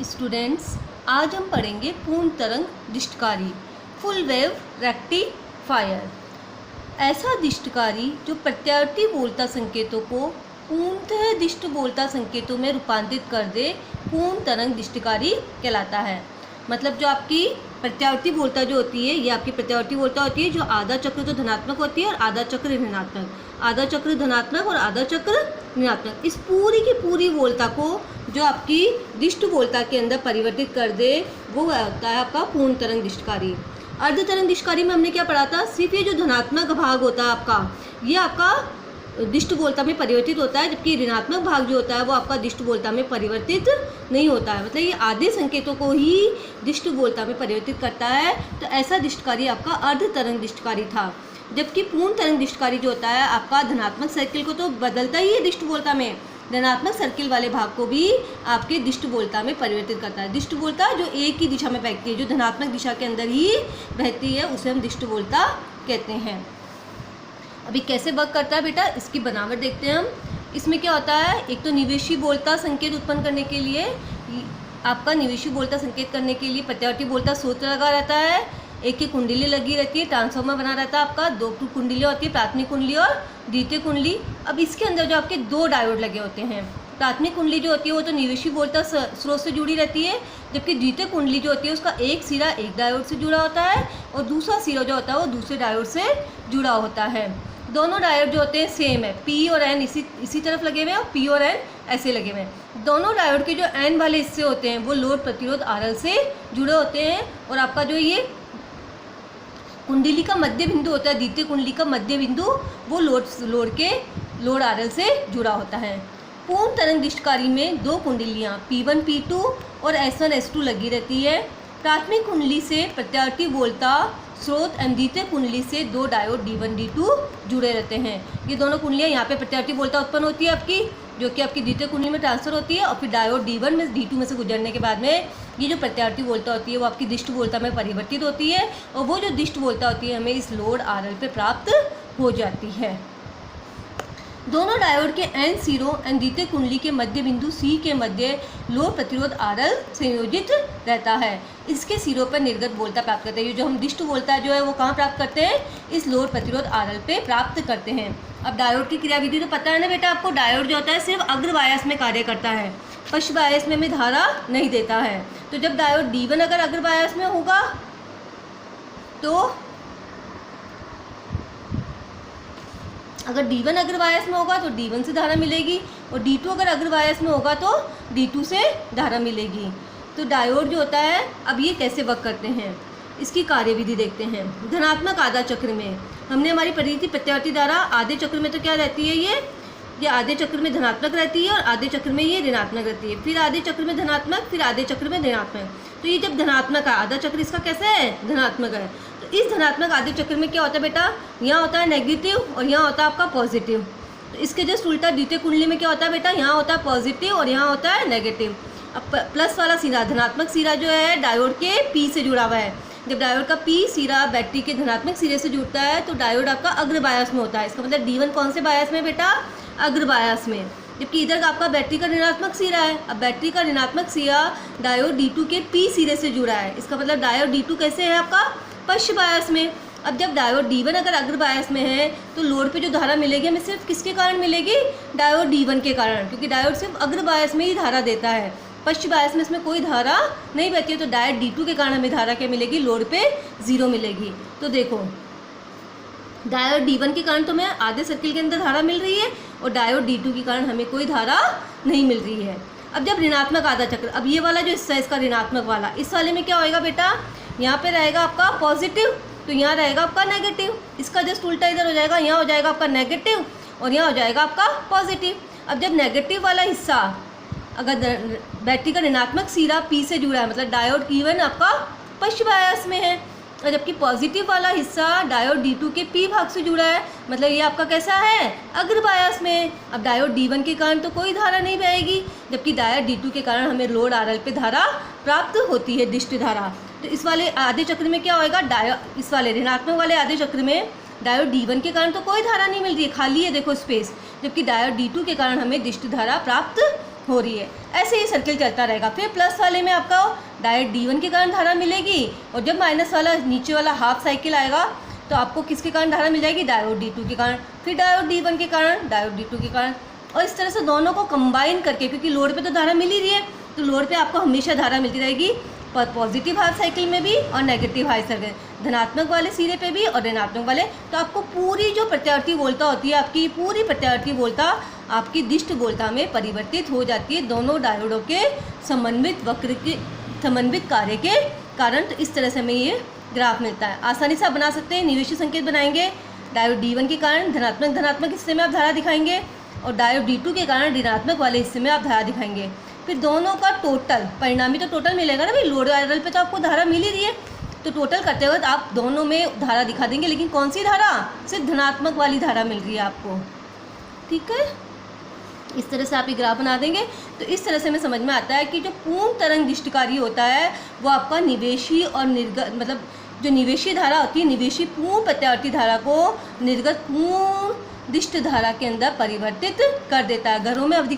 Students, आज हम पढ़ेंगे पूर्ण तरंग दिष्टकारी फुल वेव रेक्टिफायर। ऐसा दिष्टकारी जो प्रत्यावर्ती बोलता संकेतों को पूर्णतः दिष्ट बोलता संकेतों में रूपांतरित कर दे, पूर्ण तरंग दिष्टकारी कहलाता है। मतलब जो आपकी प्रत्यावर्ती बोलता जो होती है, ये आपकी प्रत्यावर्ती बोलता होती है जो आधा चक्र तो धनात्मक होती है और आधा चक्र ऋणात्मक, आधा चक्र धनात्मक और आधा चक्र ऋणात्मक। इस पूरी की पूरी बोलता को जो आपकी दिष्ट बोलता के अंदर परिवर्तित कर दे, वो होता है आपका पूर्ण तरंग दिष्टकारी। अर्ध तरंग दिष्टकारी में हमने क्या पढ़ा था? सिर्फ ये जो धनात्मक भाग होता है आपका, ये आपका दिष्ट बोलता में परिवर्तित होता है, जबकि ऋणात्मक भाग जो होता है वो आपका दिष्ट बोलता में परिवर्तित नहीं होता है। मतलब ये आधे संकेतों को ही दिष्ट बोलता में परिवर्तित करता है। तो ऐसा दिष्टकारी आपका अर्ध तरंग दिष्टकारी था। जबकि पूर्ण तरंग दिष्टकारी जो होता है आपका धनात्मक सर्किल को तो बदलता ही है दिष्ट बोलता में, धनात्मक सर्किल वाले भाग को भी आपके दिष्ट बोलता में परिवर्तित करता है। दिष्ट बोलता जो एक ही दिशा में बहती है, जो धनात्मक दिशा के अंदर ही बहती है, उसे हम दिष्ट बोलता कहते हैं। अभी कैसे वर्क करता है बेटा, इसकी बनावट देखते हैं हम। इसमें क्या होता है, एक तो निवेशी बोलता संकेत उत्पन्न करने के लिए आपका निवेशी बोलता संकेत करने के लिए प्रत्यावर्ती बोलता स्रोत लगा रहता है, एक की कुंडली लगी रहती है, ट्रांसफार्मर बना रहता है आपका, दो कुंडलियाँ होती है, प्राथमिक कुंडली और द्वितीय कुंडली। अब इसके अंदर जो आपके दो डायोड लगे होते हैं, प्राथमिक कुंडली जो होती है वो तो निवेशी बोलता स्रोत से जुड़ी रहती है, जबकि द्वितीय कुंडली जो होती है उसका एक सिरा एक डायोड से जुड़ा होता है और दूसरा सिरा जो होता है वो दूसरे डायोड से जुड़ा होता है। दोनों डायोड जो होते हैं सेम है, पी और एन इसी तरफ लगे हुए हैं और पी और एन ऐसे लगे हुए हैं। दोनों डायोड के जो एन वाले हिस्से होते हैं वो लोड प्रतिरोध आरएल से जुड़े होते हैं और आपका जो ये कुंडली का मध्य बिंदु होता है, द्वितीय कुंडली का मध्य बिंदु, वो लोड आरएल से जुड़ा होता है। पूर्ण तरंग दिष्टकारी में दो कुंडलियाँ P1 P2 और S1 S2 लगी रहती है। प्राथमिक कुंडली से प्रत्यावर्ती बोलता स्रोत एवं द्वितीय कुंडली से दो डायोड D1 D2 जुड़े रहते हैं। ये दोनों कुंडलियाँ यहाँ पे प्रत्यावर्ती बोलता उत्पन्न होती है आपकी, जो कि आपकी द्वितीय कुंडली में ट्रांसफर होती है और फिर डायोड D1 में D2 में से गुजरने के बाद में ये जो प्रत्यावर्ती बोलता होती है वो आपकी दिष्ट बोलता में परिवर्तित होती है और वो जो दिष्ट बोलता होती है हमें इस लोड आरएल पे प्राप्त हो जाती है। दोनों डायोड के एन सिरों एवं द्वितीय कुंडली के मध्य बिंदु सी के मध्य लोड प्रतिरोध आरएल संयोजित रहता है। इसके सिरों पर निर्गत बोलता प्राप्त करते हैं। ये जो हम दिष्ट बोलता जो है वो कहाँ प्राप्त करते हैं? इस लोड प्रतिरोध आरएल पे प्राप्त करते हैं। अब डायोड की क्रियाविधि तो पता है ना बेटा आपको, डायोड जो होता है सिर्फ अग्र बायस में कार्य करता है, पश्च बायस में हमें धारा नहीं देता है। तो जब डायोड D1 अगर अग्र बायस में होगा तो अगर D1 अग्र बायस में होगा तो D1 से धारा मिलेगी और D2 अगर अग्र बायस में होगा तो D2 से धारा मिलेगी। तो डायोड जो होता है, अब ये कैसे वर्क करते हैं इसकी कार्यविधि देखते हैं। धनात्मक आधा चक्र में हमने हमारी पढ़ी थी प्रत्यावर्ती धारा आधे चक्र में तो क्या रहती है, ये आधे चक्र में धनात्मक रहती है और आधे चक्र में ये ऋणात्मक रहती है, फिर आधे चक्र में धनात्मक, फिर आधे चक्र में ऋणात्मक। तो ये जब धनात्मक है, आधा चक्र इसका कैसा है, धनात्मक है, तो इस धनात्मक आधे चक्र में क्या होता है बेटा, यहाँ होता है नेगेटिव और यहाँ होता है आपका पॉजिटिव। तो इसके जस्ट उल्टा द्वितीय कुंडली में क्या होता है बेटा, यहाँ होता है पॉजिटिव और यहाँ होता है नेगेटिव। अब प्लस वाला सिरा, धनात्मक सिरा जो है डायोड के पी से जुड़ा हुआ है। जब डायोड का पी सिरा बैटरी के धनात्मक सिरे से जुड़ता है तो डायोड आपका अग्र बायस में होता है। इसका मतलब D1 कौन से बायस में बेटा, अग्र बायस में, जबकि इधर आपका बैटरी का ऋणात्मक सिरा है। अब बैटरी का ऋणात्मक सिरा डायोड D2 के पी सिरे से जुड़ा है, इसका मतलब डायोड D2 कैसे है आपका, पश्च बायस में। अब जब डायोड D1 अगर अग्र बायस में है तो लोड पे जो धारा मिलेगी हमें सिर्फ किसके कारण मिलेगी, डायोड D1 के कारण, क्योंकि डायोड सिर्फ अग्र बायस में ही धारा देता है, पश्च बायस में इसमें कोई धारा नहीं बहती है। तो डायोड D2 के कारण हमें धारा क्या मिलेगी, लोड पे 0 मिलेगी। तो देखो डायोड D1 के कारण तो हमें आधे सर्किल के अंदर धारा मिल रही है और डायोड D2 के कारण हमें कोई धारा नहीं मिल रही है। अब जब ऋणात्मक आधा चक्र, अब ये वाला जो हिस्सा है इसका ऋणात्मक वाला, इस वाले में क्या होएगा बेटा, यहाँ पे रहेगा आपका पॉजिटिव तो यहाँ रहेगा आपका नेगेटिव, इसका जस्ट उल्टा इधर हो जाएगा, यहाँ हो जाएगा आपका नेगेटिव और यहाँ हो जाएगा आपका पॉजिटिव। अब जब नेगेटिव वाला हिस्सा अगर बैटरी का ऋणात्मक सिरा पी से जुड़ा है, मतलब डायोड E1 आपका पश्च बायस में है, और जबकि पॉजिटिव वाला हिस्सा डायोड D2 के पी भाग से जुड़ा है, मतलब ये आपका कैसा है, अग्र बायस में। अब डायोड D1 के कारण तो कोई धारा नहीं बहेगी, जबकि डायोड D2 के कारण हमें लोड आरएल पे धारा प्राप्त होती है, दिष्ट धारा। तो इस वाले आधे चक्र में क्या होएगा, इस वाले ऋणात्मक वाले आधे चक्र में डायोड D1 के कारण तो कोई धारा नहीं मिल रही है, खाली है देखो स्पेस, जबकि डायोड D2 के कारण हमें दिष्ट धारा प्राप्त हो रही है। ऐसे ही सर्किल चलता रहेगा। फिर प्लस वाले में आपका डायोड D1 के कारण धारा मिलेगी, और जब माइनस वाला नीचे वाला हाफ साइकिल आएगा तो आपको किसके कारण धारा मिल जाएगी, डायोड D2 के कारण, फिर डायोड D1 के कारण, डायोड D2 के कारण। और इस तरह से दोनों को कंबाइन करके, क्योंकि लोड पे तो धारा मिल ही रही है, तो लोड पे आपको हमेशा धारा मिलती रहेगी, पॉजिटिव हाफ साइकिल में भी और नेगेटिव हाफ साइकिल, धनात्मक वाले सिरे पे भी और ऋणात्मक वाले। तो आपको पूरी जो प्रत्यावर्ती वोल्टता होती है, आपकी पूरी प्रत्यावर्ती वोल्टता आपकी दिष्ट वोल्टता में परिवर्तित हो जाती है दोनों डायोडों के समन्वित वक्र के समन्वित कार्य के कारण। तो इस तरह से हमें ये ग्राफ मिलता है। आसानी से आप बना सकते हैं। निवेशी संकेत बनाएंगे, डायोड D1 के कारण धनात्मक हिस्से में आप धारा दिखाएंगे, और डायोड D2 के कारण ऋणात्मक वाले हिस्से में आप धारा दिखाएंगे। फिर दोनों का टोटल, परिणामी तो टोटल मिलेगा ना भाई, लोड वायरल पे तो आपको धारा मिल ही रही है, तो टोटल करते वक्त आप दोनों में धारा दिखा देंगे, लेकिन कौन सी धारा, सिर्फ धनात्मक वाली धारा मिल रही है आपको। ठीक है, इस तरह से आप ये ग्राफ बना देंगे। तो इस तरह से हमें समझ में आता है कि जो पूर्ण तरंग दिष्टकारी होता है वो आपका निवेशी और निर्गत, मतलब जो निवेशी धारा होती है, निवेशी पूर्ण प्रत्यावर्ती धारा को निर्गत पूर्ण दिष्ट धारा के अंदर परिवर्तित कर देता है। घरों में अवधि